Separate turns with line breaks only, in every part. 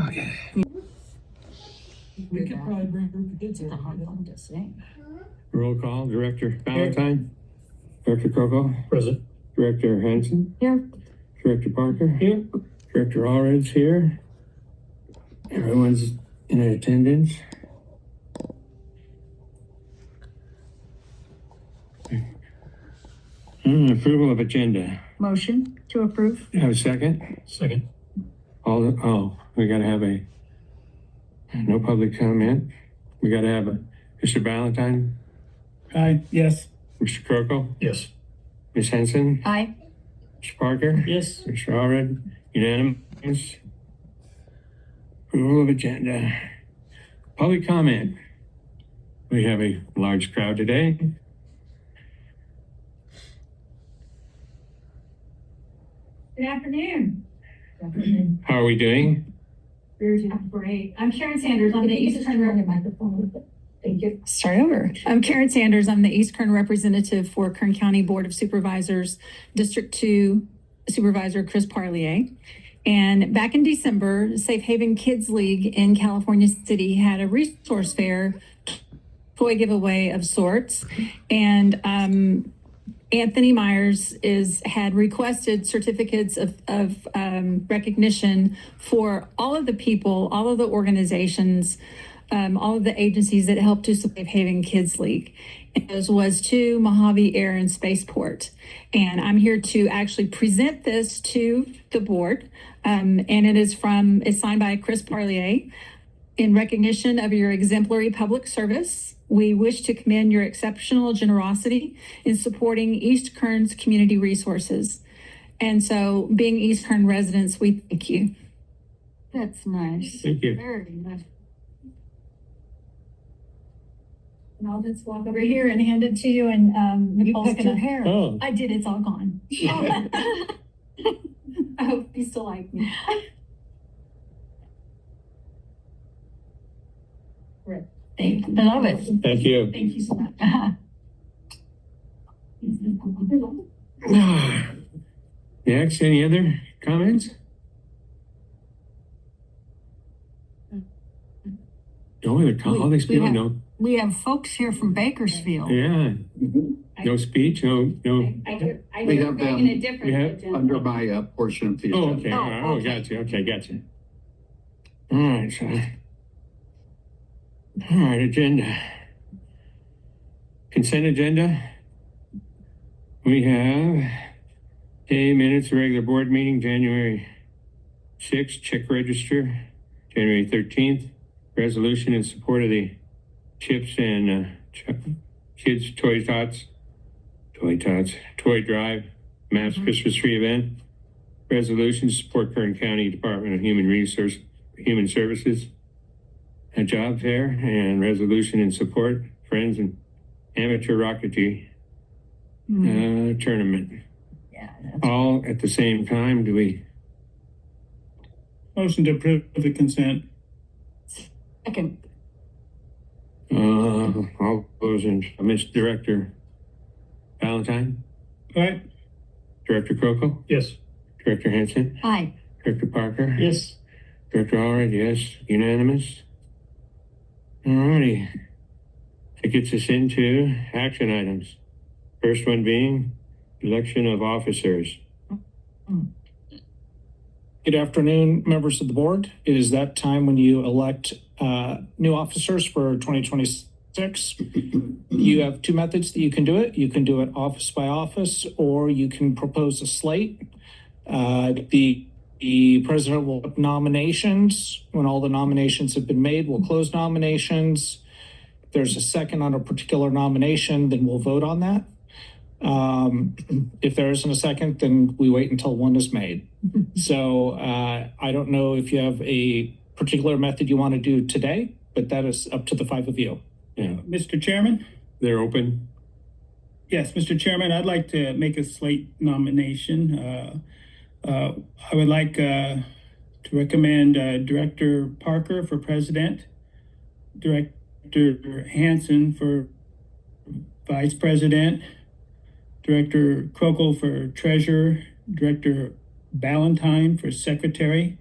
Okay.
We could probably bring a group of kids here. I'm just saying.
Roll call. Director Valentine. Director Coco.
Present.
Director Hanson.
Here.
Director Parker.
Here.
Director Allred's here. Everyone's in attendance. Approval of agenda.
Motion to approve.
Have a second?
Second.
We gotta have no public comment. We gotta have Mr. Valentine.
Aye. Yes.
Mr. Croco.
Yes.
Ms. Henson.
Aye.
Mr. Parker.
Yes.
Mr. Allred. Unanimous. Approval of agenda. Public comment. We have a large crowd today.
Good afternoon.
How are we doing?
We're doing great. I'm Karen Sanders. I'm the East Kern microphone. Thank you.
Start over.
I'm Karen Sanders. I'm the East Kern representative for Kern County Board of Supervisors, District 2 Supervisor Chris Parlier. And back in December, Safe Haven Kids League in California City had a resource fair toy giveaway of sorts. And Anthony Myers had requested certificates of recognition for all of the people, all of the organizations, all of the agencies that helped to Safe Haven Kids League. And those was to Mojave Air and Spaceport. And I'm here to actually present this to the board. And it's signed by Chris Parlier. In recognition of your exemplary public service, we wish to commend your exceptional generosity in supporting East Kern's community resources. And so, being East Kern residents, we thank you.
That's nice.
Thank you.
Very nice.
And I'll just walk over here and hand it to you. And
You
Nicole's
cut your
gonna.
hair.
Oh.
I did. It's all gone. I hope you still like me. Right. Thank you.
I love it.
Thank you.
Thank you so much.
Next, any other comments? No other all these people, no.
We have folks here from Bakersfield.
Yeah. No speech, no.
We
We
have them-
in a different
we have-
agenda.
Under my portion of the
Oh,
agenda.
okay.
Oh, okay.
Gotcha. Okay, gotcha. All right, all right, agenda. Consent agenda. We have minutes of regular board meeting, January 6th, check register, January 13th, resolution in support of the Chips and Kids Toy Drive Mass Christmas Tree event, resolution to support Kern County Department of Human Services, a job fair, and resolution in support Friends and Amateur Rocketry tournament.
Yeah.
All at the same time. Do we?
Motion to approve the consent.
Second.
All those in, Mr. Director Valentine,
Aye.
Director Coco,
Yes.
Director Hanson,
Aye.
Director Parker,
Yes.
Director Allred, yes, unanimous. Alrighty. That gets us into action items. First one being election of officers.
Good afternoon, members of the board. It is that time when you elect new officers for 2026. You have two methods that you can do it. You can do it office by office, or you can propose a slate. The president will open nominations. When all the nominations have been made, we'll close nominations. If there's a second on a particular nomination, then we'll vote on that. If there isn't a second, then we wait until one is made. So I don't know if you have a particular method you want to do today, but that is up to the five of you.
Yeah,
Mr. Chairman?
they're open.
Yes, Mr. Chairman, I'd like to make a slate nomination. I would like to recommend Director Parker for president, Director Hanson for vice president, Director Krokel for treasurer, Director Ballantyne for secretary.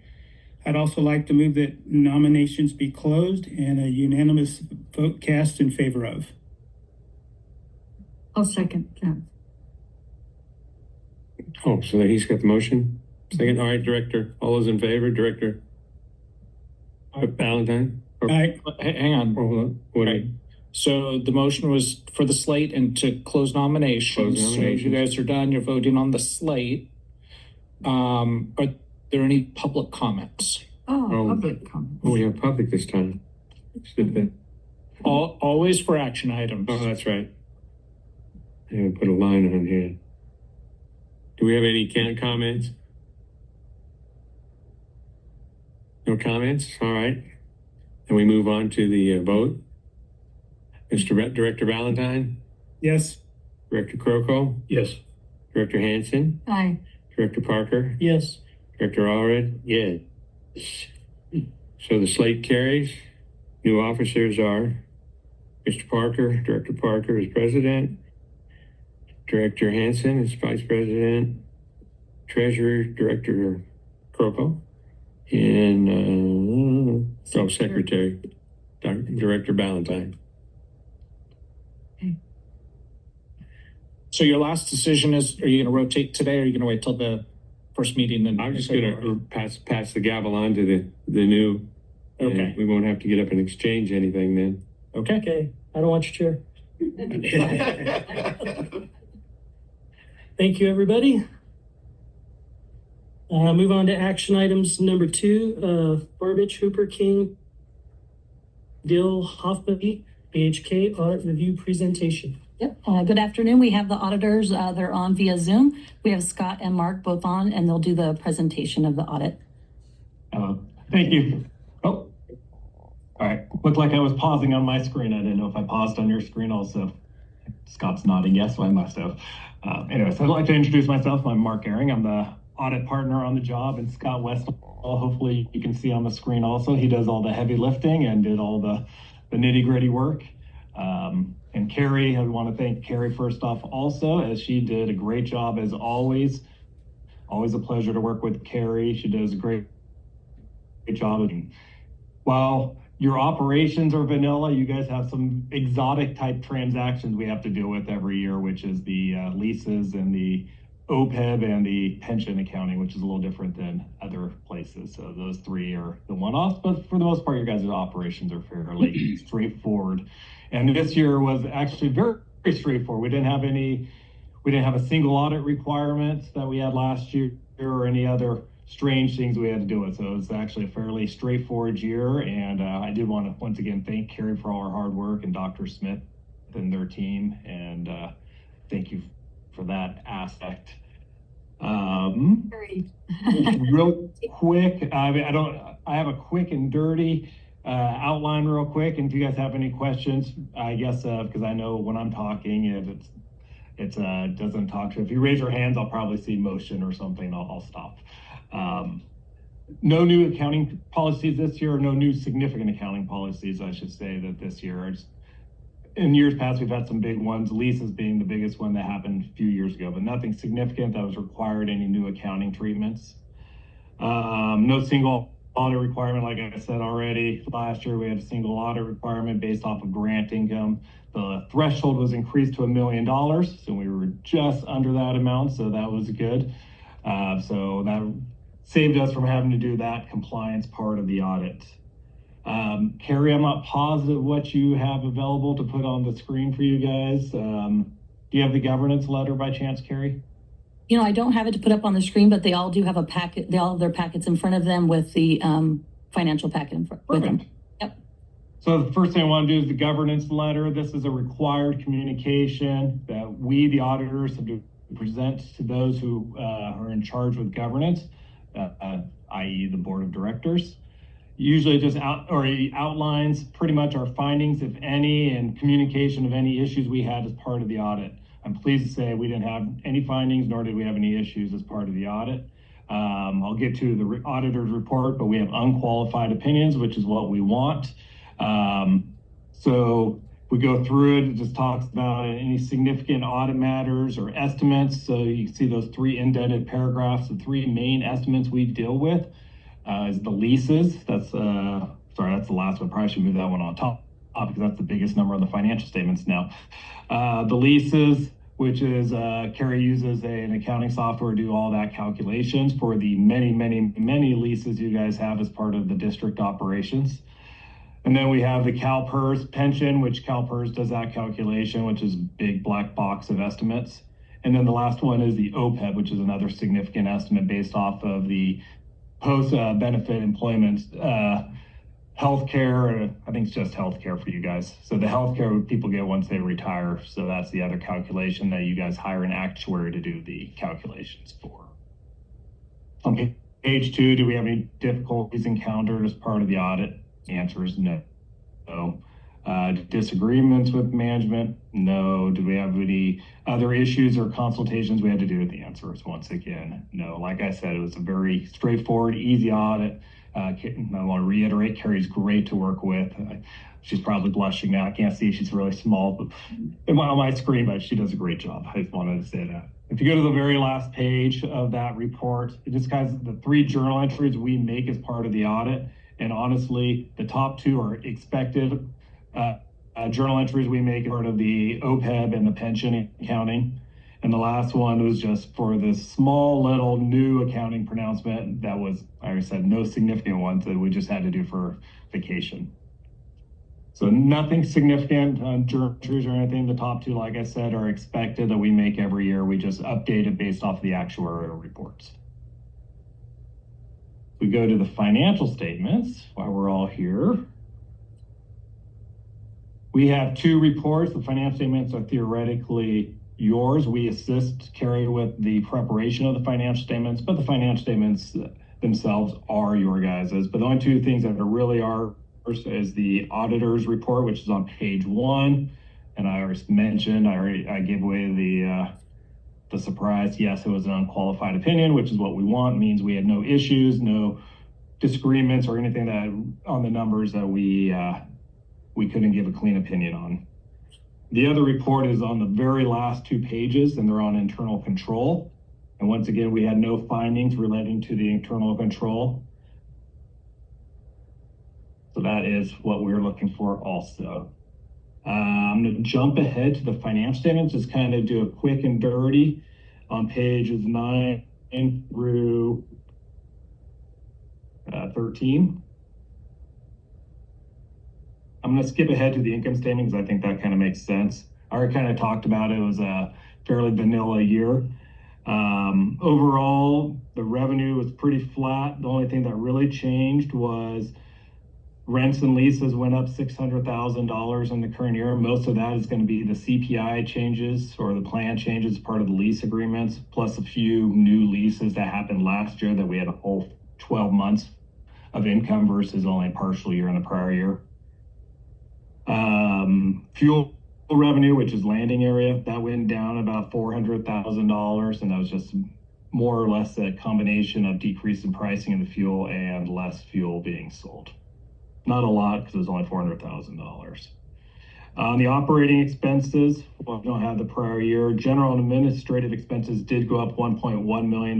I'd also like to move that nominations be closed and a unanimous vote cast in favor of.
I'll second that.
Oh, so he's got the motion? Second, all right, Director, all those in favor, Director Valentine?
Aye.
Hang on.
Hold on, what,
Right. So the motion was for the slate and to close nominations.
Close
So if you
nominations.
guys are done, you're voting on the slate. Are there any public comments?
Oh, public comment.
oh, we have public this time.
Always for action items.
Oh, that's right. I haven't put a line on here. Do we have any comments? No comments? All right. And we move on to the vote. Director Valentine,
Yes.
Director Kroko,
Yes.
Director Hanson,
Aye.
Director Parker,
Yes.
Director Allred, yes. So the slate carries. New officers are Mr. Parker, Director Parker is president, Director Hanson is vice president, Treasurer Director Kroko, and Secretary Director Ballantyne.
So your last decision is, are you going to rotate today or are you going to wait till the first meeting? And
I'm just gonna pass the gavel on to the new. and
Okay.
We won't have to get up and exchange anything then.
Okay.
Okay, I don't want your chair. Thank you, everybody. Move on to action items number 2, Barbich, Hooper, King, Dill, Hoffman, BHK audit review presentation.
Yep. Good afternoon. We have the auditors. They're on via Zoom. We have Scott and Mark both on, and they'll do the presentation of the audit.
Thank you. Oh, all right. Looked like I was pausing on my screen. I didn't know if I paused on your screen also. Scott's nodding yes, so I must have. Anyways, I'd like to introduce myself. I'm Mark Ehring. I'm the audit partner on the job, and Scott Westall, hopefully you can see on the screen also. He does all the heavy lifting and did all the nitty gritty work. And Carrie, I want to thank Carrie first off also, as she did a great job as always. Always a pleasure to work with Carrie. She does a great job. And while your operations are vanilla, you guys have some exotic type transactions we have to deal with every year, which is the leases and the OPEB and the pension accounting, which is a little different than other places. So those three are the one-offs, but for the most part, your guys' operations are fairly straightforward. And this year was actually very, very straightforward. We didn't have a single audit requirement that we had last year or any other strange things we had to do with. So it was actually a fairly straightforward year. And I did want to once again thank Carrie for all her hard work and Dr. Smith and their team. And thank you for that aspect.
Very.
Real quick, I have a quick and dirty outline real quick. And if you guys have any questions, I guess, because I know when I'm talking, it doesn't talk to. If you raise your hands, I'll probably see motion or something. I'll stop. No new accounting policies this year, or no new significant accounting policies, I should say, that this year. In years past, we've had some big ones, leases being the biggest one that happened a few years ago, but nothing significant that was required any new accounting treatments. No single audit requirement, like I said already. Last year, we had a single audit requirement based off of grant income. The threshold was increased to $1 million, so we were just under that amount, so that was good. So that saved us from having to do that compliance part of the audit. Carrie, I'm not positive what you have available to put on the screen for you guys. Do you have the governance letter by chance, Carrie?
You know, I don't have it to put up on the screen, but they all do have a packet. They all have their packets in front of them with the financial packet in front with them.
Perfect.
Yep.
So the first thing I want to do is the governance letter. This is a required communication that we, the auditors, have to present to those who are in charge with governance, i.e. the board of directors. Usually just outlines pretty much our findings, if any, and communication of any issues we had as part of the audit. I'm pleased to say we didn't have any findings, nor did we have any issues as part of the audit. I'll get to the auditor's report, but we have unqualified opinions, which is what we want. So We go through it. It just talks about any significant audit matters or estimates. So you can see those 3 indented paragraphs. The 3 main estimates we deal with is the leases. That's that's the last one. Probably should move that one on top because that's the biggest number on the financial statements now. The leases, which is Carrie uses an accounting software to do all that calculations for the many leases you guys have as part of the district operations. And then we have the CalPERS pension, which CalPERS does that calculation, which is a big black box of estimates. And then the last one is the OPEB, which is another significant estimate based off of the post-benefit employment healthcare. I think it's just healthcare for you guys. So the healthcare people get once they retire. So that's the other calculation that you guys hire an actuary to do the calculations for. On page 2, do we have any difficulties encountered as part of the audit? The answer is no. Disagreements with management? No. Do we have any other issues or consultations we had to do? The answer is once again no. Like I said, it was a very straightforward, easy audit. I want to reiterate, Carrie's great to work with. She's probably blushing now. I can't see, she's really small on my screen, but she does a great job. I just wanted to say that. If you go to the very last page of that report, it just has the 3 journal entries we make as part of the audit. And honestly, the top 2 are expected journal entries we make as part of the OPEB and the pension accounting. And the last one was just for this small little new accounting pronouncement that was, like I said, no significant ones that we just had to do for vacation. So nothing significant on journal entries or anything. The top 2, like I said, are expected that we make every year. We just update it based off of the actuarial reports. We go to the financial statements while we're all here. We have 2 reports. The financial statements are theoretically yours. We assist Carrie with the preparation of the financial statements, but the financial statements themselves are your guys's. But the only 2 things that are really ours is the auditor's report, which is on page 1. And I already mentioned, I gave away the surprise. Yes, it was an unqualified opinion, which is what we want. It means we had no issues, no disagreements or anything that on the numbers that we couldn't give a clean opinion on. The other report is on the very last 2 pages, and they're on internal control. And once again, we had no findings relating to the internal control. So that is what we're looking for also. I'm going to jump ahead to the financial statements, just kind of do a quick and dirty on pages 9 through 13. I'm going to skip ahead to the income statement because I think that kind of makes sense. I already kind of talked about it. It was a fairly vanilla year. Overall, the revenue was pretty flat. The only thing that really changed was rents and leases went up $600,000 in the current year. Most of that is going to be the CPI changes or the plan changes, part of the lease agreements, plus a few new leases that happened last year that we had a whole 12 months of income versus only a partial year in the prior year. Fuel revenue, which is landing area, that went down about $400,000, and that was just more or less a combination of decrease in pricing in the fuel and less fuel being sold. Not a lot because it was only $400,000. The operating expenses, well, we don't have the prior year. General and administrative expenses did go up $1.1 million.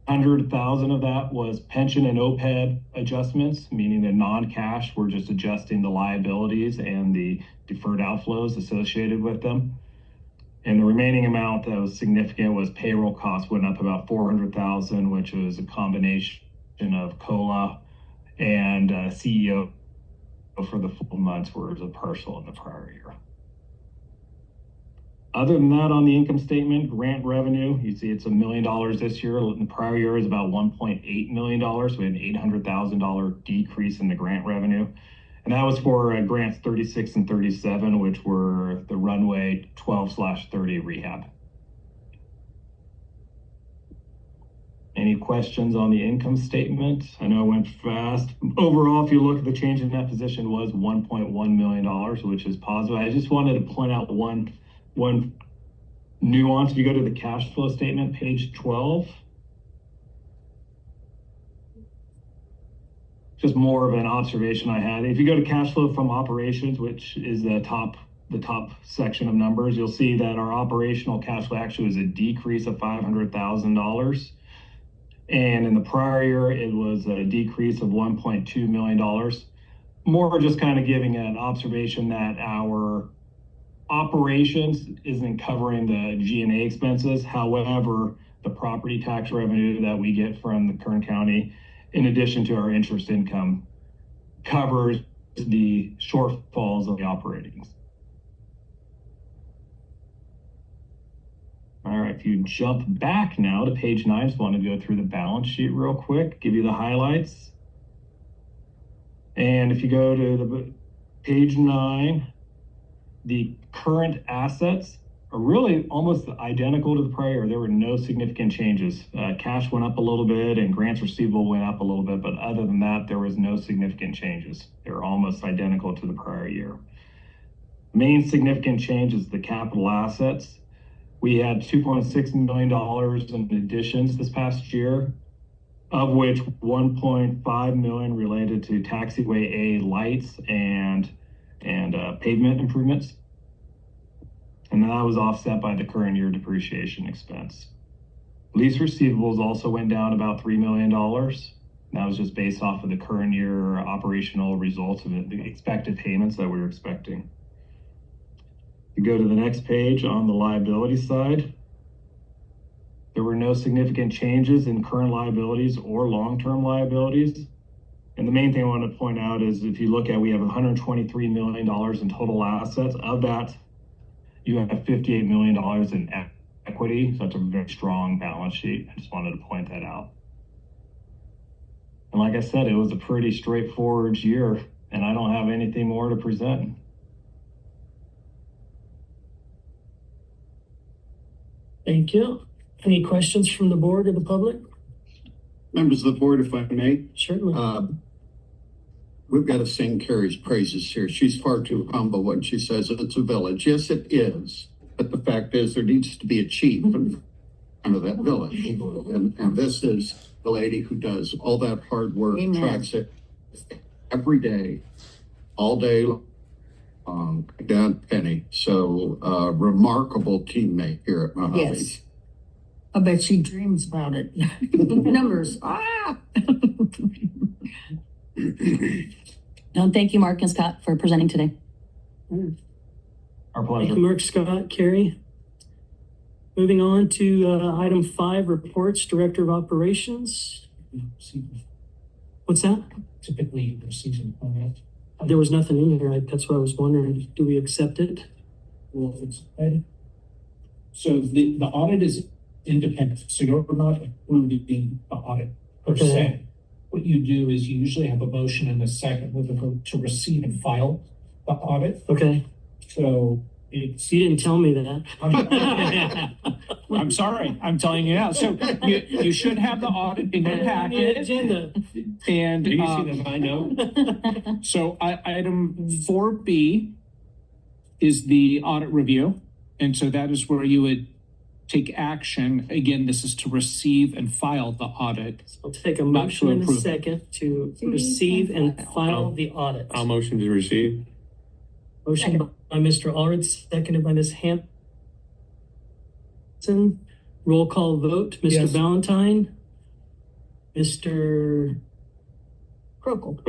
$800,000 of that was pension and OPEB adjustments, meaning the non-cash. We're just adjusting the liabilities and the deferred outflows associated with them. And the remaining amount that was significant was payroll costs went up about $400,000, which was a combination of COLA and CEO for the full months, whereas a partial in the prior year. Other than that, on the income statement, grant revenue, you see it's $1 million this year. The prior year is about $1.8 million. So we had an $800,000 decrease in the grant revenue. And that was for grants 36 and 37, which were the runway 12/30 rehab. Any questions on the income statement? I know it went fast. Overall, if you look at the change in net position was $1.1 million, which is positive. I just wanted to point out one nuance. If you go to the cash flow statement, page 12, just more of an observation I had. If you go to cash flow from operations, which is the top section of numbers, you'll see that our operational cash flow actually was a decrease of $500,000. And in the prior year, it was a decrease of $1.2 million. More just kind of giving an observation that our operations isn't covering the G&A expenses. However, the property tax revenue that we get from the Kern County, in addition to our interest income, covers the shortfalls of the operatings. All right, if you jump back now to page 9, just want to go through the balance sheet real quick, give you the highlights. And if you go to the page 9, the current assets are really almost identical to the prior. There were no significant changes. Cash went up a little bit and grants receivable went up a little bit, but other than that, there was no significant changes. They were almost identical to the prior year. Main significant change is the capital assets. We had $2.6 million in additions this past year, of which $1.5 million related to taxiway A lights and pavement improvements. And then that was offset by the current year depreciation expense. Lease receivables also went down about $3 million. That was just based off of the current year operational results of the expected payments that we were expecting. You go to the next page on the liability side. There were no significant changes in current liabilities or long-term liabilities. And the main thing I want to point out is if you look at, we have $123 million in total assets. Of that, you have $58 million in equity. So that's a very strong balance sheet. I just wanted to point that out. And like I said, it was a pretty straightforward year, and I don't have anything more to present.
Thank you. Any questions from the board or the public?
Members of the board, if I may,
Certainly.
we've got to sing Carrie's praises here. She's far too humble when she says it's a village. Yes, it is. But the fact is there needs to be a chief in front of that village. And this is the lady who does all that hard work,
Amen.
tracks it every day, all day long, down penny. So remarkable teammate here at Mojave.
Yes. I bet she dreams about it. Numbers.
No, thank you, Mark and Scott, for presenting today.
Our
Thank
pleasure.
you, Mark, Scott, Carrie. Moving on to item 5, reports, Director of Operations. What's that?
Typically, receive on that.
There was nothing in here. That's what I was wondering. Do we accept it?
Well, it's, so the audit is independent, so you're not included in the audit per
Okay.
se. What you do is you usually have a motion and a second with a vote to receive and file the audit.
Okay.
So it's,
You didn't tell me that.
I'm sorry, I'm telling you now. So you should have the audit in your packet.
Agenda.
And
Do you see the high note?
so item 4B is the audit review. And so that is where you would take action. Again, this is to receive and file the audit.
I'll take a
Not
motion
to
and a
approve.
second to receive and file the audit.
I'll motion to receive.
Motion by Mr. Allred, seconded by Ms. Hanson. Roll call vote, Mr.
Yes.
Valentine, Mr.
Crokel.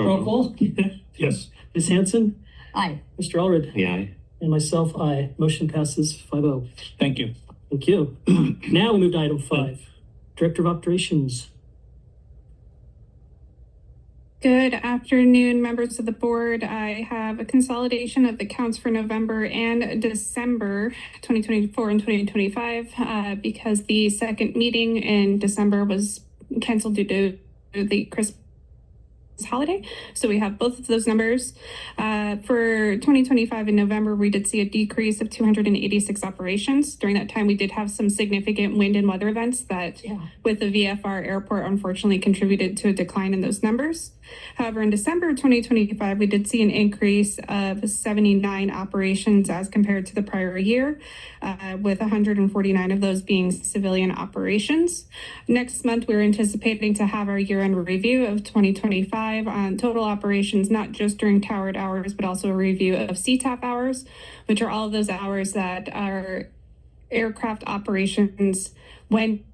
Yes.
Ms. Hanson,
Aye.
Mr. Allred,
Yeah.
and myself, aye. Motion passes 5-0.
Thank you.
Thank you. Now we move to item 5, Director of Operations.
Good afternoon, members of the board. I have a consolidation of the counts for November and December 2024 and 2025 because the second meeting in December was canceled due to the Christmas holiday. So we have both of those numbers. For 2025 in November, we did see a decrease of 286 operations. During that time, we did have some significant wind and weather events that with the VFR airport unfortunately contributed to a decline in those numbers. However, in December of 2025, we did see an increase of 79 operations as compared to the prior year, with 149 of those being civilian operations. Next month, we're anticipating to have our year-end review of 2025 on total operations, not just during towered hours, but also a review of CTAP hours, which are all of those hours that are aircraft operations when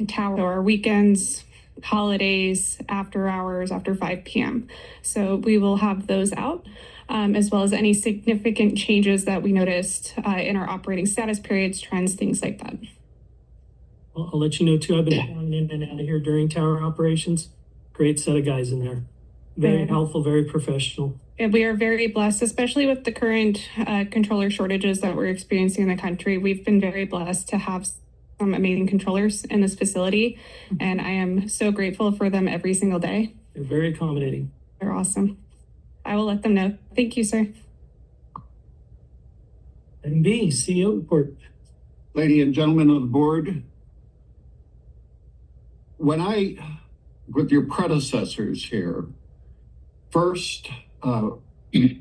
tower or weekends, holidays, after hours, after 5 p.m. So we will have those out, as well as any significant changes that we noticed in our operating status periods, trends, things like that.
I'll let you know too, I've been flying in and out of here during tower operations. Great set of guys in there. Very helpful, very professional.
And we are very blessed, especially with the current controller shortages that we're experiencing in the country. We've been very blessed to have some amazing controllers in this facility, and I am so grateful for them every single day.
They're very accommodating.
They're awesome. I will let them know. Thank you, sir.
And B, CEO report.
Lady and gentlemen of the board, with your predecessors here, first,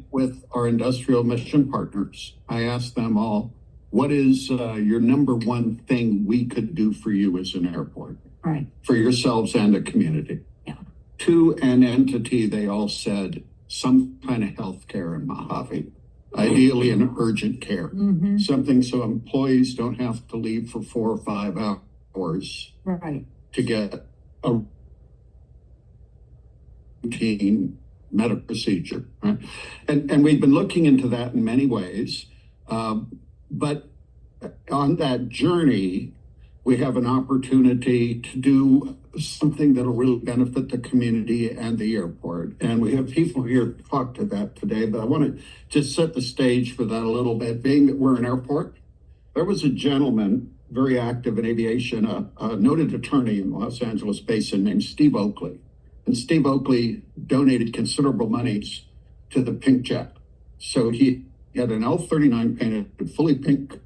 with our industrial mission partners, I asked them all, what is your number one thing we could do for you as an airport?
Right.
For yourselves and the community?
Yeah.
To an entity, they all said some kind of health care in Mojave, ideally an urgent care.
Mm-hmm.
Something so employees don't have to leave for 4 or 5 hours
Right.
to get a routine medical procedure, right? And we've been looking into that in many ways. But on that journey, we have an opportunity to do something that'll really benefit the community and the airport. And we have people here to talk to that today, but I want to just set the stage for that a little bit. Being that we're an airport, there was a gentleman very active in aviation, a noted attorney in the Los Angeles basin named Steve Oakley. And Steve Oakley donated considerable monies to the pink jet. So he had an L-39 painted fully pink.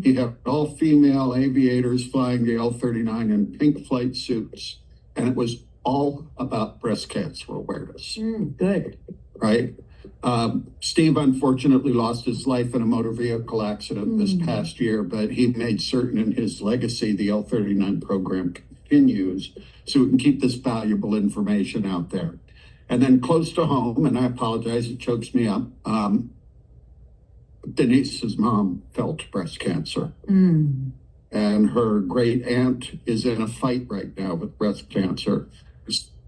He had all female aviators flying the L-39 in pink flight suits. And it was all about breast cancer awareness.
Good.
Right? Steve unfortunately lost his life in a motor vehicle accident this past year, but he made certain in his legacy the L-39 program continues so we can keep this valuable information out there. And then close to home, and I apologize, it chokes me up, Denise's mom felt breast cancer. And her great aunt is in a fight right now with breast cancer.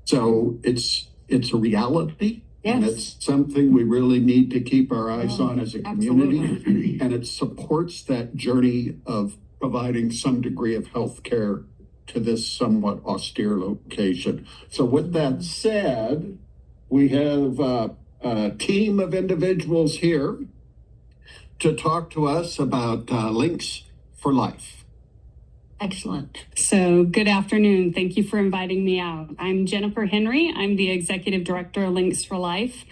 So it's a reality.
Yes.
And it's something we really need to keep our eyes on as a community.
Absolutely.
And it supports that journey of providing some degree of health care to this somewhat austere location. So with that said, we have a team of individuals here to talk to us about Links for Life.
Excellent.
So good afternoon. Thank you for inviting me out. I'm Jennifer Henry. I'm the Executive Director of Links for Life.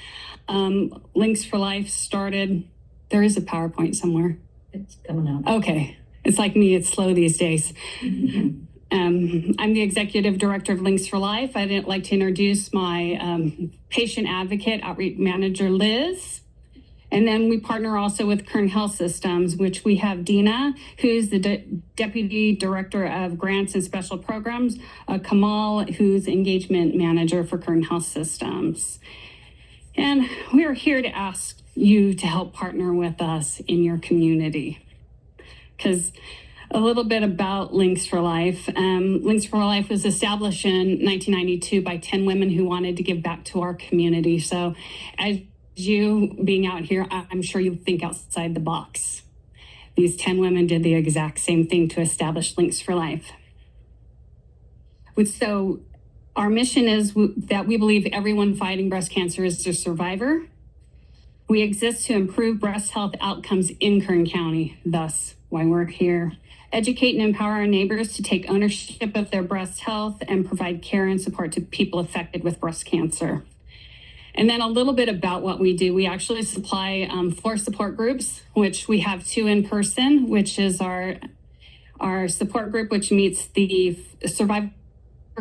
Links for Life started, there is a PowerPoint somewhere.
It's coming out.
Okay. It's like me, it's slow these days. I'm the Executive Director of Links for Life. I'd like to introduce my patient advocate, outreach manager, Liz. And then we partner also with Kern Health Systems, which we have Dina, who's the Deputy Director of Grants and Special Programs, Kamal, who's Engagement Manager for Kern Health Systems. And we are here to ask you to help partner with us in your community. Because a little bit about Links for Life. Links for Life was established in 1992 by 10 women who wanted to give back to our community. So as you being out here, I'm sure you think outside the box. These 10 women did the exact same thing to establish Links for Life. So our mission is that we believe everyone fighting breast cancer is a survivor. We exist to improve breast health outcomes in Kern County, thus why we're here. Educate and empower our neighbors to take ownership of their breast health and provide care and support to people affected with breast cancer. And then a little bit about what we do. We actually supply 4 support groups, which we have 2 in person, which is our support group, which meets the survivor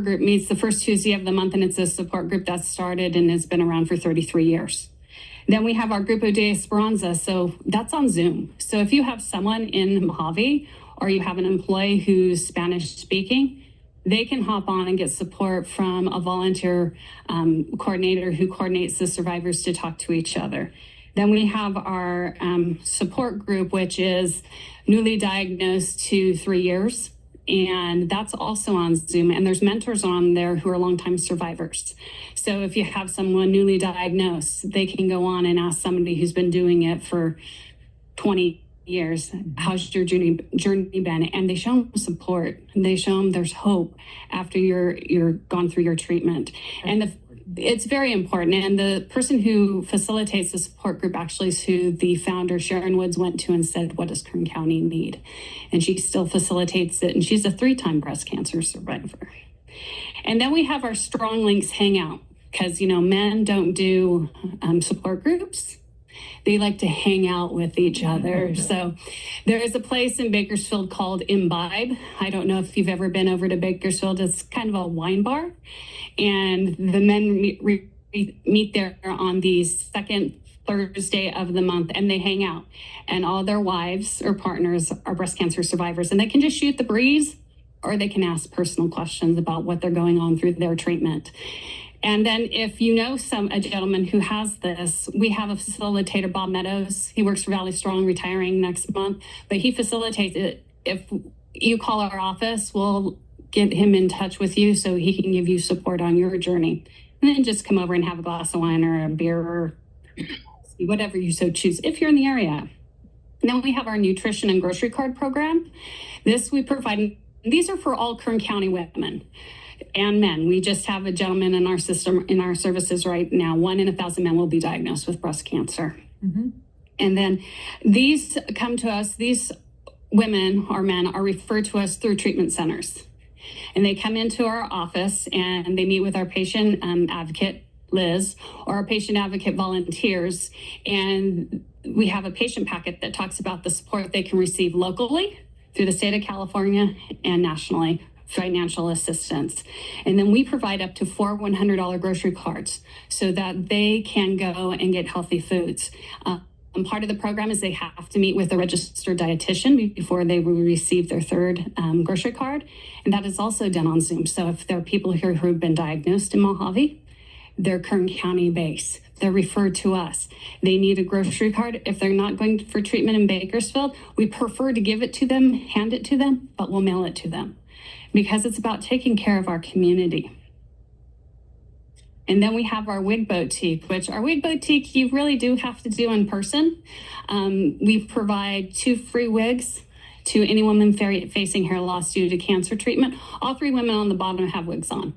group meets the first Tuesday of the month, and it's a support group that's started and has been around for 33 years. Then we have our Grupo de Esperanza, so that's on Zoom. So if you have someone in Mojave or you have an employee who's Spanish speaking, they can hop on and get support from a volunteer coordinator who coordinates the survivors to talk to each other. Then we have our support group, which is newly diagnosed to 3 years. And that's also on Zoom. And there's mentors on there who are longtime survivors. So if you have someone newly diagnosed, they can go on and ask somebody who's been doing it for 20 years, how's your journey been? And they show them support. And they show them there's hope after you're gone through your treatment. And it's very important. And the person who facilitates the support group actually is who the founder, Sharon Woods, went to and said, what does Kern County need? And she still facilitates it. And she's a 3-time breast cancer survivor. And then we have our Strong Links Hangout because, men don't do support groups. They like to hang out with each other. So there is a place in Bakersfield called Imbibe. I don't know if you've ever been over to Bakersfield. It's kind of a wine bar. And the men meet there on the second Thursday of the month, and they hang out. And all their wives or partners are breast cancer survivors. And they can just shoot the breeze, or they can ask personal questions about what they're going on through their treatment. And then if you know a gentleman who has this, we have a facilitator, Bob Meadows. He works for Valley Strong, retiring next month, but he facilitates it. If you call our office, we'll get him in touch with you so he can give you support on your journey. And then just come over and have a glass of wine or a beer or whatever you so choose if you're in the area. And then we have our nutrition and grocery card program. This we provide, these are for all Kern County women and men. We just have a gentleman in our system, in our services right now. 1 in 1,000 men will be diagnosed with breast cancer. Mm-hmm. And then these come to us, these women or men are referred to us through treatment centers. And they come into our office and they meet with our patient advocate, Liz, or our patient advocate volunteers. And we have a patient packet that talks about the support they can receive locally through the state of California and nationally, financial assistance. And then we provide up to 4 $100 grocery cards so that they can go and get healthy foods. And part of the program is they have to meet with a registered dietitian before they will receive their third grocery card. And that is also done on Zoom. So if there are people here who have been diagnosed in Mojave, they're Kern County based. They're referred to us. They need a grocery card. If they're not going for treatment in Bakersfield, we prefer to give it to them, hand it to them, but we'll mail it to them because it's about taking care of our community. And then we have our wig boutique, which our wig boutique you really do have to do in person. We provide 2 free wigs to any woman facing hair loss due to cancer treatment. All 3 women on the bottom have wigs on.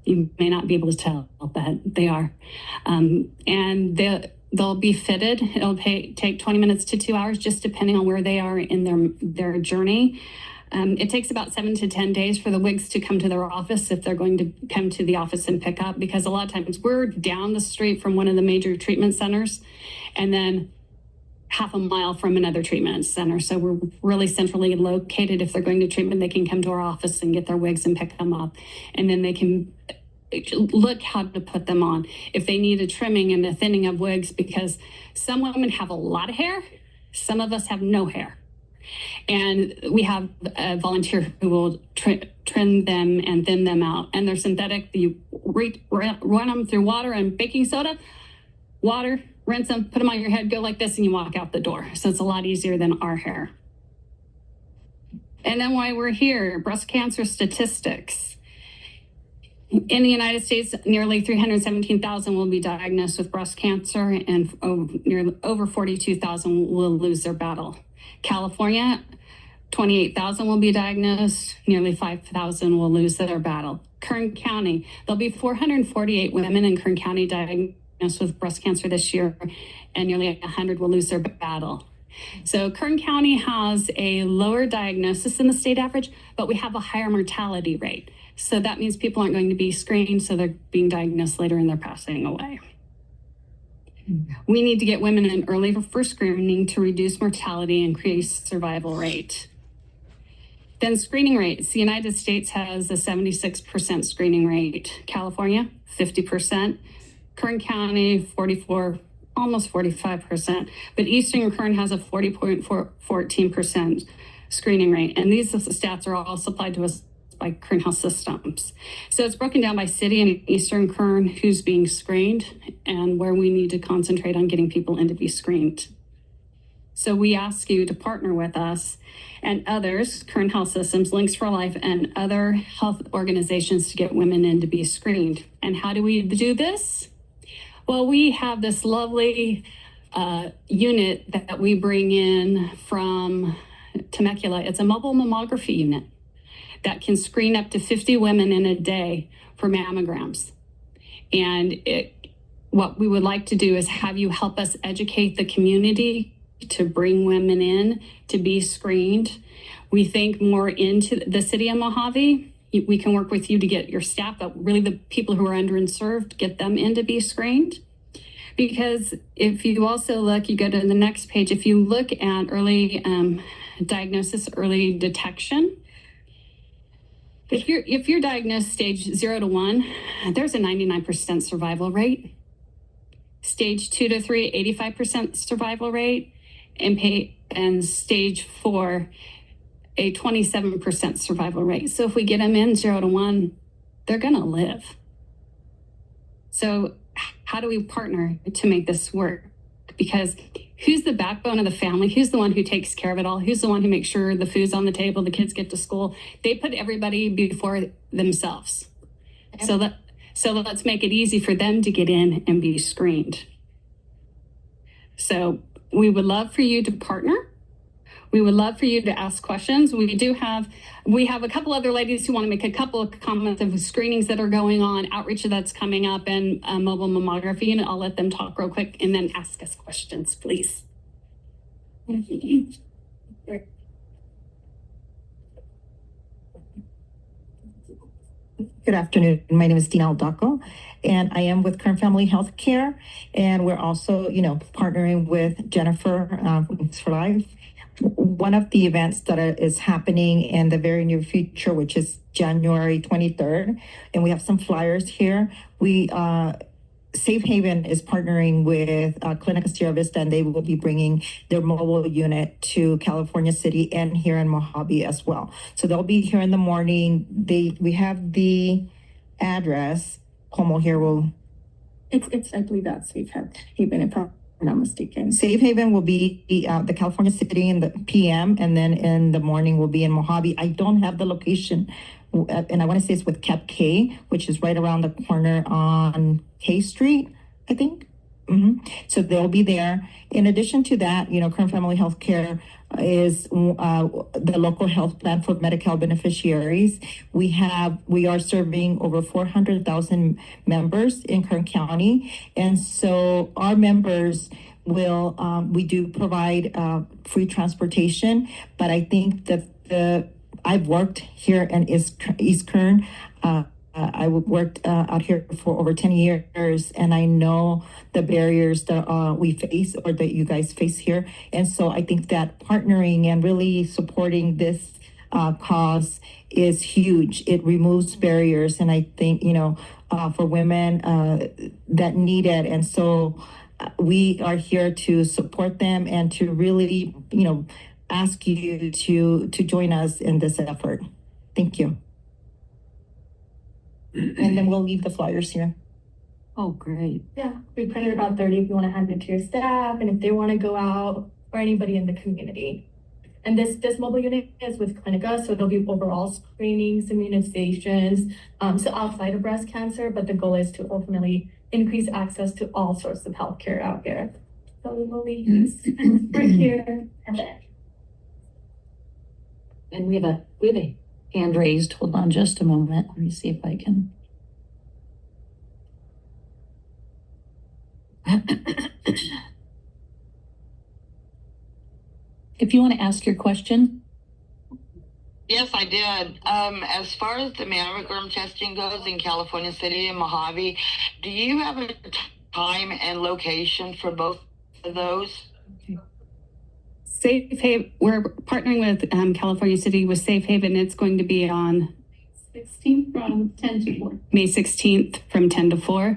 You may not be able to tell, but they are. And they'll be fitted. It'll take 20 minutes to 2 hours, just depending on where they are in their journey. It takes about 7 to 10 days for the wigs to come to their office if they're going to come to the office and pick up, because a lot of times we're down the street from one of the major treatment centers and then half a mile from another treatment center. So we're really centrally located. If they're going to treatment, they can come to our office and get their wigs and pick them up. And then they can look how to put them on. If they need a trimming and a thinning of wigs, because some women have a lot of hair, some of us have no hair. And we have a volunteer who will trim them and thin them out. And they're synthetic. You run them through water and baking soda, water, rinse them, put them on your head, go like this, and you walk out the door. So it's a lot easier than our hair. And then while we're here, breast cancer statistics. In the United States, nearly 317,000 will be diagnosed with breast cancer, and over 42,000 will lose their battle. California, 28,000 will be diagnosed, nearly 5,000 will lose their battle. Kern County, there'll be 448 women in Kern County diagnosed with breast cancer this year, and nearly 100 will lose their battle. So Kern County has a lower diagnosis than the state average, but we have a higher mortality rate. So that means people aren't going to be screened, so they're being diagnosed later and they're passing away. We need to get women in early for screening to reduce mortality and increase survival rate. Then screening rates. The United States has a 76% screening rate. California, 50%. Kern County, 44, almost 45%. But Eastern Kern has a 40.14% screening rate. And these stats are all supplied to us by Kern Health Systems. So it's broken down by city in Eastern Kern, who's being screened, and where we need to concentrate on getting people in to be screened. So we ask you to partner with us and others, Kern Health Systems, Links for Life, and other health organizations to get women in to be screened. And how do we do this? Well, we have this lovely unit that we bring in from Temecula. It's a mobile mammography unit that can screen up to 50 women in a day for mammograms. And what we would like to do is have you help us educate the community to bring women in to be screened. We think more into the city of Mojave. We can work with you to get your staff, but really the people who are underserved, get them in to be screened. Because if you also look, you go to the next page, if you look at early diagnosis, early detection, if you're diagnosed stage 0 to 1, there's a 99% survival rate. Stage 2 to 3, 85% survival rate. And stage 4, a 27% survival rate. So if we get them in 0 to 1, they're gonna live. So how do we partner to make this work? Because who's the backbone of the family? Who's the one who takes care of it all? Who's the one who makes sure the food's on the table, the kids get to school? They put everybody before themselves. So let's make it easy for them to get in and be screened. So we would love for you to partner. We would love for you to ask questions. We have a couple other ladies who want to make a couple of comments of screenings that are going on, outreach that's coming up, and mobile mammography, and I'll let them talk real quick and then ask us questions, please.
Good afternoon. My name is Dina Aldaco, and I am with Kern Family Healthcare, and we're also, partnering with Jennifer for Life. One of the events that is happening in the very near future, which is January 23rd, and we have some flyers here. Safe Haven is partnering with Clinica Sierra Vista, and they will be bringing their mobile unit to California City and here in Mojave as well. So they'll be here in the morning. We have the address. Como here will.
It's I believe that's Safe Haven, if I'm not mistaken.
Safe Haven will be the California City in the PM, and then in the morning will be in Mojave. I don't have the location, and I want to say it's with Cap K, which is right around the corner on K Street, I think. So they'll be there. In addition to that, Kern Family Healthcare is the local health plan for Medi-Cal beneficiaries. We are serving over 400,000 members in Kern County, and so our members will we do provide free transportation. But I think that I've worked here in East Kern. I worked out here for over 10 years, and I know the barriers that we face, or that you guys face here. And so I think that partnering and really supporting this cause is huge. It removes barriers, and I think, for women that need it. And so we are here to support them and to really, ask you to join us in this effort. Thank you. And then we'll leave the flyers here.
Oh, great.
Yeah, we printed about 30 if you want to hand it to your staff, and if they want to go out, or anybody in the community. And this mobile unit is with Clinica, so it'll be overall screenings, immunizations, so outside of breast cancer, but the goal is to ultimately increase access to all sorts of healthcare out here. So we will be right here and there.
And we have a hand raised. Hold on just a moment. Let me see if I can. If you want to ask your question.
Yes, I did. As far as the mammogram testing goes in California City and Mojave, do you have a time and location for both of those?
Safe Haven, we're partnering with California City with Safe Haven. It's going to be on 16th from 10 to 4. May 16th from 10 to 4.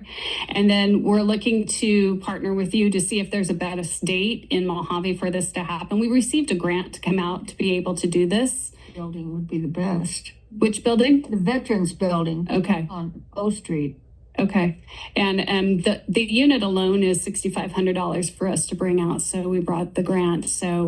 And then we're looking to partner with you to see if there's a best date in Mojave for this to happen. We received a grant to come out to be able to do this.
Building would be the best.
Which building?
The Veterans Building.
Okay.
On O Street.
Okay. And the unit alone is $6,500 for us to bring out. So we brought the grant. So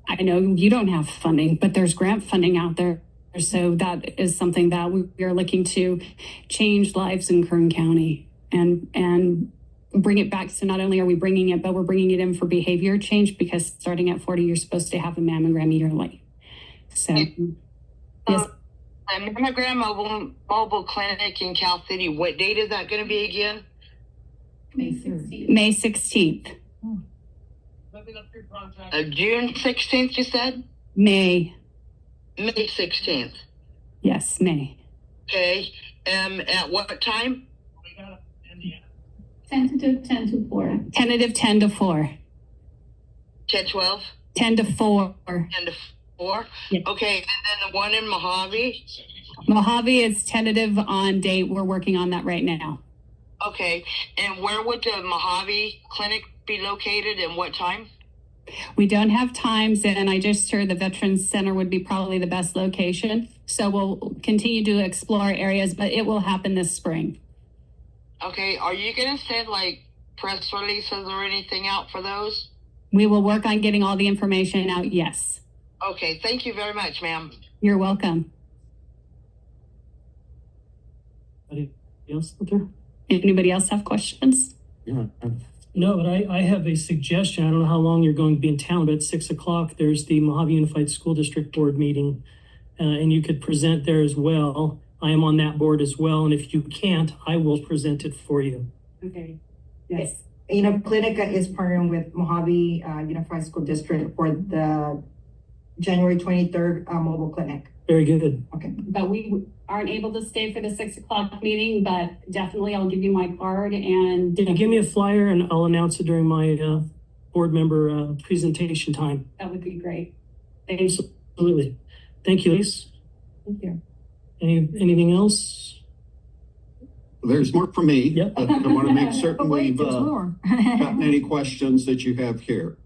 I know you don't have funding, but there's grant funding out there. So that is something that we are looking to change lives in Kern County and bring it back. So not only are we bringing it, but we're bringing it in for behavior change, because starting at 40, you're supposed to have a mammogram yearly. So, yes.
A mammogram mobile clinic in Cal City, what date is that going to be again?
May 16th. May 16th.
June 16th, you said?
May
16th.
Yes, May.
Okay. At what time?
Tentative 10 to 4. Tentative 10 to 4.
10, 12?
10 to 4.
10 to 4?
Yeah.
Okay. And then the one in Mojave?
Mojave is tentative on date. We're working on that right now.
Okay. And where would the Mojave clinic be located and what time?
We don't have times, and I just heard the Veterans Center would be probably the best location. So we'll continue to explore areas, but it will happen this spring.
Okay. Are you going to send like press releases or anything out for those?
We will work on getting all the information out, yes.
Okay. Thank you very much, ma'am.
You're welcome.
Anybody else out there?
Anybody else have questions?
Yeah.
No, but I have a suggestion. I don't know how long you're going to be in town, but at 6 o'clock, there's the Mojave Unified School District Board meeting. And you could present there as well. I am on that board as well. And if you can't, I will present it for you.
Okay. Yes.
You know, Clinica is partnering with Mojave Unified School District for the January 23rd mobile clinic.
Very good.
Okay.
But we aren't able to stay for the 6 o'clock meeting, but definitely I'll give you my card and.
Yeah, give me a flyer and I'll announce it during my board member presentation time.
That would be great. Thanks.
Absolutely. Thank you, Lise.
Thank you.
Anything else?
There's more for me.
Yep.
But I want to make certain
But wait,
we've
there's more.
gotten any questions that you have here.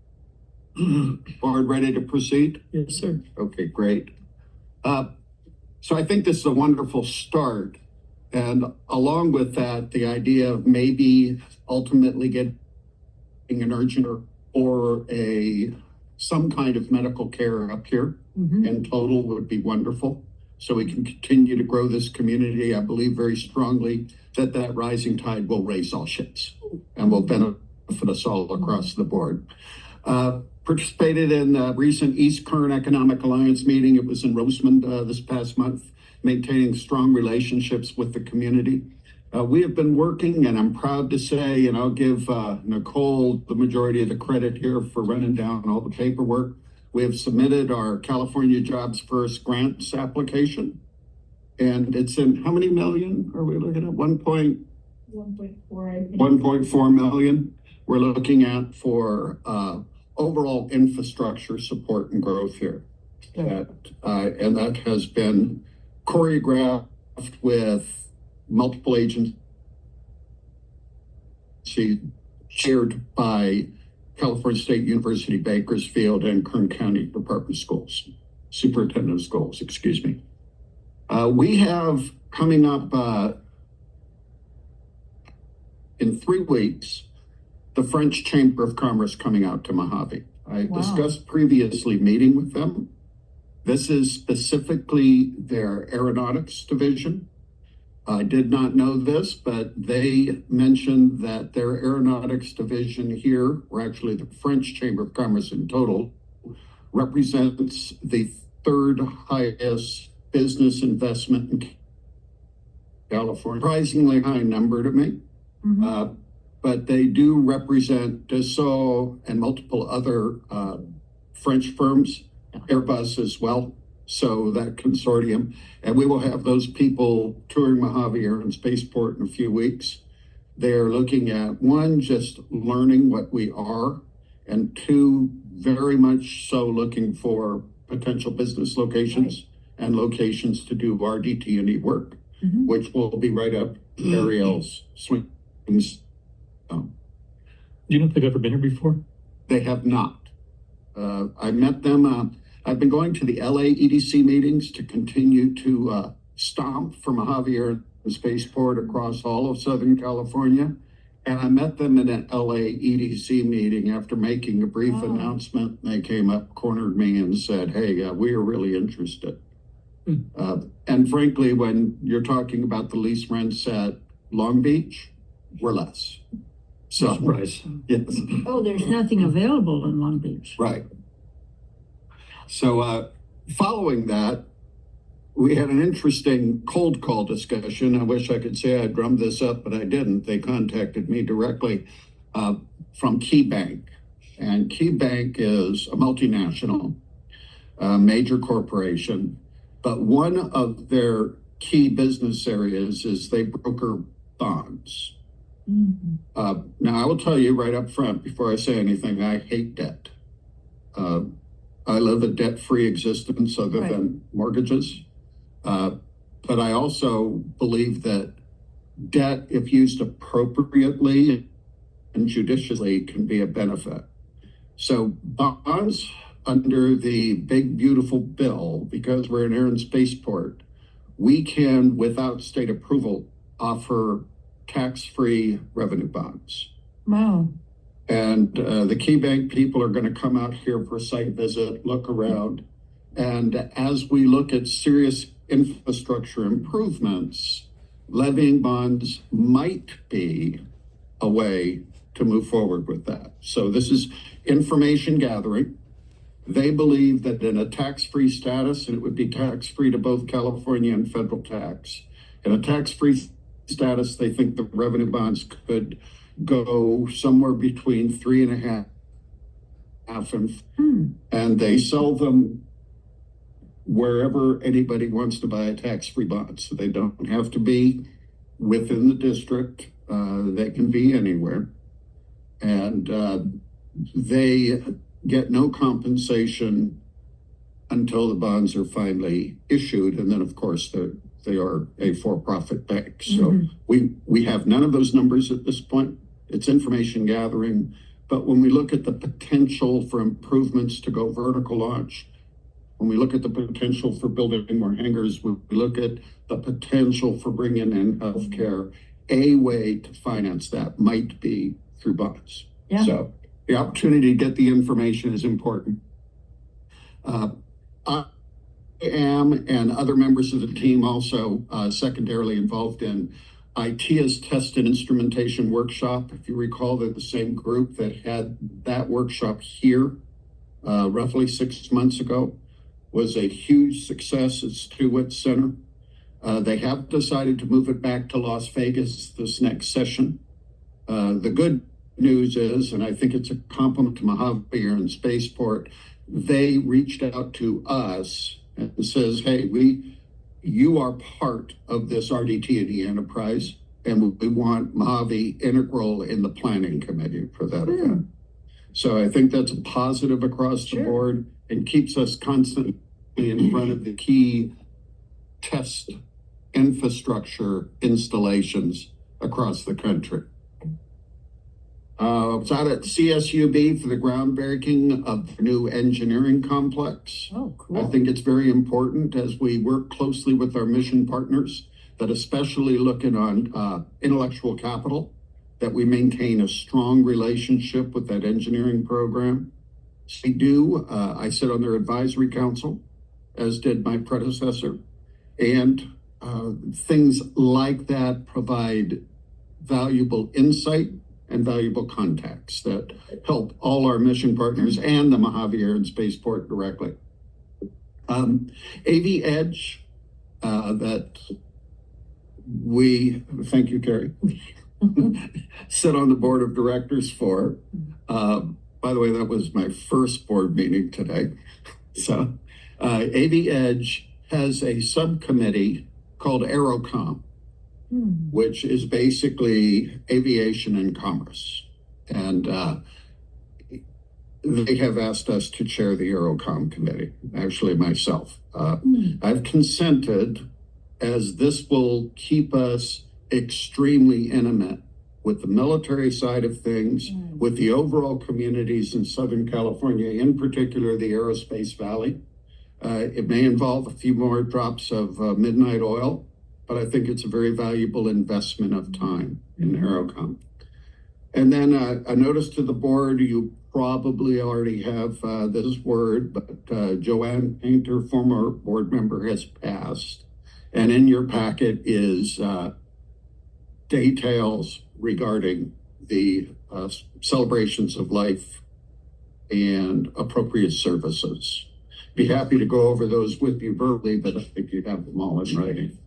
Board ready to proceed?
Yes, sir.
Okay, great. So I think this is a wonderful start. And along with that, the idea of maybe ultimately getting an urgent or some kind of medical care up here in total would be wonderful. So we can continue to grow this community. I believe very strongly that rising tide will raise all ships and will benefit us all across the board. Participated in the recent East Kern Economic Alliance meeting. It was in Rosemond this past month, maintaining strong relationships with the community. We have been working, and I'm proud to say, and I'll give Nicole the majority of the credit here for running down all the paperwork. We have submitted our California Jobs First grants application, and it's in how many million are we looking at? 1.4 million. We're looking at for overall infrastructure support and growth here. And that has been choreographed with multiple agencies shared by California State University, Bakersfield, and Kern County Department of Schools, Superintendent of Schools, excuse me. We have coming up in 3 weeks, the French Chamber of Commerce coming out to Mojave. I discussed previously meeting with them. This is specifically their aeronautics division. I did not know this, but they mentioned that their aeronautics division here, or actually the French Chamber of Commerce in total, represents the 3rd highest business investment in California. Surprisingly high number to me. But they do represent Dassault and multiple other French firms, Airbus as well. So that consortium, and we will have those people touring Mojave Air and Spaceport in a few weeks. They're looking at 1, just learning what we are, and 2, very much so looking for potential business locations and locations to do RDT&E work, which will be right up Ariel's swings.
Do you know if they've ever been here before?
They have not. I met them. I've been going to the LA EDC meetings to continue to stomp for Mojave Air and Spaceport across all of Southern California. And I met them in an LA EDC meeting after making a brief announcement. They came up, cornered me, and said, "Hey, we are really interested." And frankly, when you're talking about the lease rents at Long Beach, we're less. So,
Surprise.
yes,
Oh, there's nothing available in Long Beach.
right. So, following that, we had an interesting cold call discussion. I wish I could say I drummed this up, but I didn't. They contacted me directly from KeyBank. And KeyBank is a multinational, major corporation. But one of their key business areas is they broker bonds. Now, I will tell you right up front, before I say anything, I hate debt. I live a debt-free existence other than mortgages. But I also believe that debt, if used appropriately and judiciously, can be a benefit. So bonds under the big, beautiful bill, because we're an air and spaceport, we can, without state approval, offer tax-free revenue bonds.
Wow.
And the KeyBank people are going to come out here for a site visit, look around. And as we look at serious infrastructure improvements, levying bonds might be a way to move forward with that. So this is information gathering. They believe that in a tax-free status, and it would be tax-free to both California and federal tax, in a tax-free status, they think the revenue bonds could go somewhere between 3.5 and they sell them wherever anybody wants to buy a tax-free bond. So they don't have to be within the district. They can be anywhere. And they get no compensation until the bonds are finally issued. And then, of course, they are a for-profit bank. So we have none of those numbers at this point. It's information gathering. But when we look at the potential for improvements to go vertical launch, when we look at the potential for building more hangars, we look at the potential for bringing in healthcare, a way to finance that might be through bonds.
Yeah.
So the opportunity to get the information is important. I am, and other members of the team also secondarily involved in ITIA's test and instrumentation workshop. If you recall, they're the same group that had that workshop here roughly 6 months ago. Was a huge success at Stewart Center. They have decided to move it back to Las Vegas this next session. The good news is, and I think it's a compliment to Mojave Air and Spaceport, they reached out to us and says, "Hey, you are part of this RDT&E enterprise, and we want Mojave integral in the planning committee for that event." So I think that's a positive across the board and keeps us constantly in front of the key test infrastructure installations across the country. I was out at CSUB for the groundbreaking of the new engineering complex.
Oh, cool.
I think it's very important as we work closely with our mission partners, that especially looking on intellectual capital, that we maintain a strong relationship with that engineering program. We do. I sit on their advisory council, as did my predecessor. And things like that provide valuable insight and valuable contacts that help all our mission partners and the Mojave Air and Spaceport directly. AV Edge, that we, thank you, Carrie, sit on the board of directors for. By the way, that was my first board meeting today. So AV Edge has a subcommittee called AeroCom, which is basically aviation and commerce. And they have asked us to chair the Aerocom committee, actually myself. I've consented, as this will keep us extremely intimate with the military side of things, with the overall communities in Southern California, in particular the Aerospace Valley. It may involve a few more drops of midnight oil, but I think it's a very valuable investment of time in Aerocom. And then a notice to the board, you probably already have this word, but Joanne Painter, former board member, has passed. And in your packet is details regarding the celebrations of life and appropriate services. Be happy to go over those with you verbally, but I think you have them all in writing.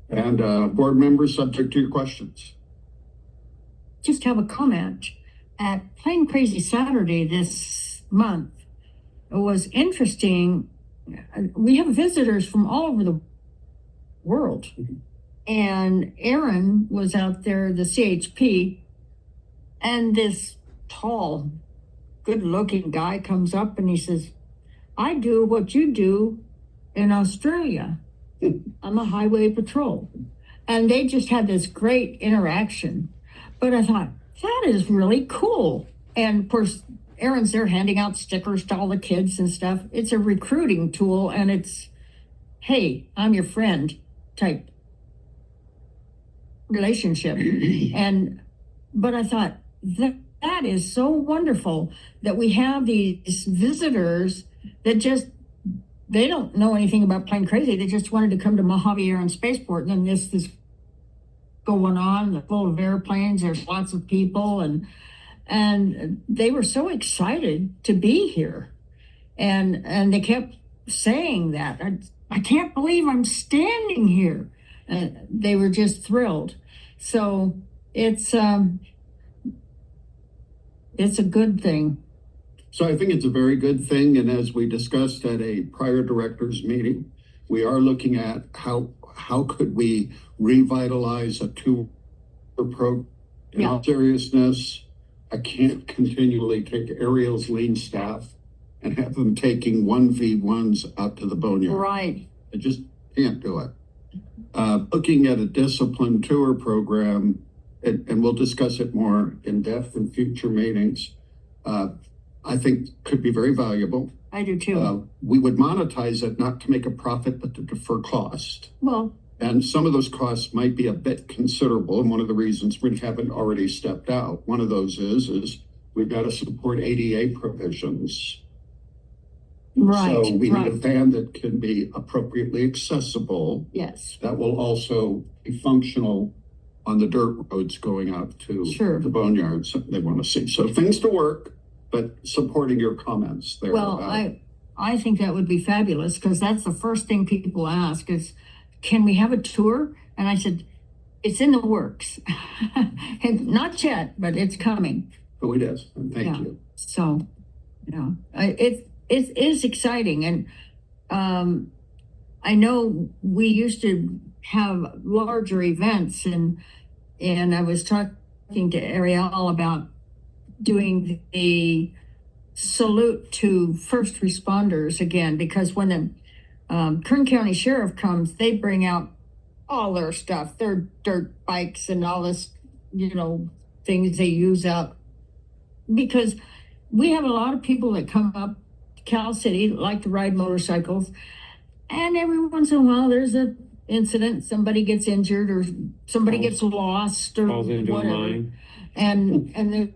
And board members, subject to your questions.
Just have a comment. At Plain Crazy Saturday this month, it was interesting. We have visitors from all over the world. And Aaron was out there, the CHP, and this tall, good-looking guy comes up and he says, I do what you do in Australia. I'm a highway patrol. And they just had this great interaction. But I thought, that is really cool. And of course, Aaron's there handing out stickers to all the kids and stuff. It's a recruiting tool, and it's, hey, I'm your friend type relationship. But I thought, that is so wonderful that we have these visitors that just, they don't know anything about Plain Crazy. They just wanted to come to Mojave Air and Spaceport, and then this is going on, full of airplanes. There's lots of people, and they were so excited to be here, and they kept saying that I can't believe I'm standing here. They were just thrilled. So it's a good thing.
So I think it's a very good thing. And as we discussed at a prior directors meeting, we are looking at how could we revitalize a tour program. In all seriousness, I can't continually take Ariel's lean staff and have them taking 1v1s out to the boneyard.
Right.
I just can't do it. Looking at a disciplined tour program, and we'll discuss it more in depth in future meetings, I think could be very valuable.
I do too.
We would monetize it not to make a profit, but to defer cost.
Well,
and some of those costs might be a bit considerable. And one of the reasons we haven't already stepped out, one of those is we've got to support ADA provisions.
Right.
So we need a van that can be appropriately accessible.
Yes.
That will also be functional on the dirt roads going out to the boneyards they want to see. So things to work, but supporting your comments there.
Well, I think that would be fabulous, because that's the first thing people ask is, can we have a tour? And I said, it's in the works. And not yet, but it's coming.
Oh, it is. And thank you.
So, it is exciting. And I know we used to have larger events, and I was talking to Ariel about doing the salute to first responders again, because when the Kern County Sheriff comes, they bring out all their stuff, their dirt bikes and all this, things they use out. Because we have a lot of people that come up to Cal City, like to ride motorcycles, and every once in a while there's an incident, somebody gets injured or somebody gets lost or whatever. And the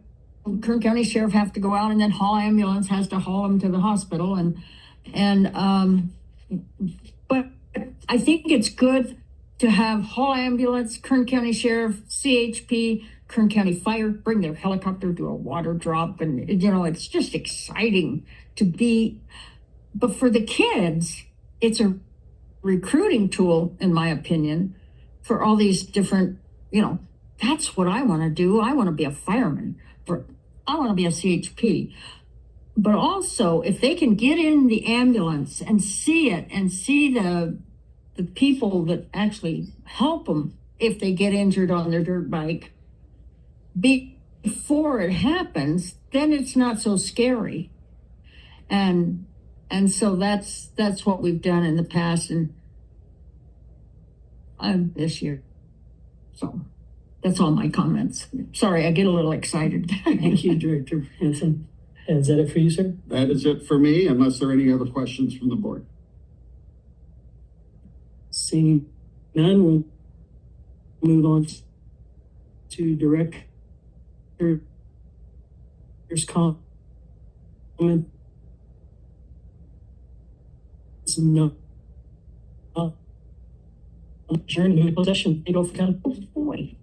Kern County Sheriff have to go out, and then Hall Ambulance has to haul them to the hospital. But I think it's good to have Hall Ambulance, Kern County Sheriff, CHP, Kern County Fire bring their helicopter to a water drop. And, it's just exciting to be. But for the kids, it's a recruiting tool, in my opinion, for all these different, that's what I want to do. I want to be a fireman. I want to be a CHP. But also, if they can get in the ambulance and see it and see the people that actually help them if they get injured on their dirt bike, be before it happens, then it's not so scary. And so that's what we've done in the past and this year. So that's all my comments. Sorry, I get a little excited.
Thank you, Director Hanson. And is that it for you, sir?
That is it for me, unless there are any other questions from the board.
Seeing none, we'll move on to Director's comment. No. Adjourn, move to possession. You go for count.
Wait.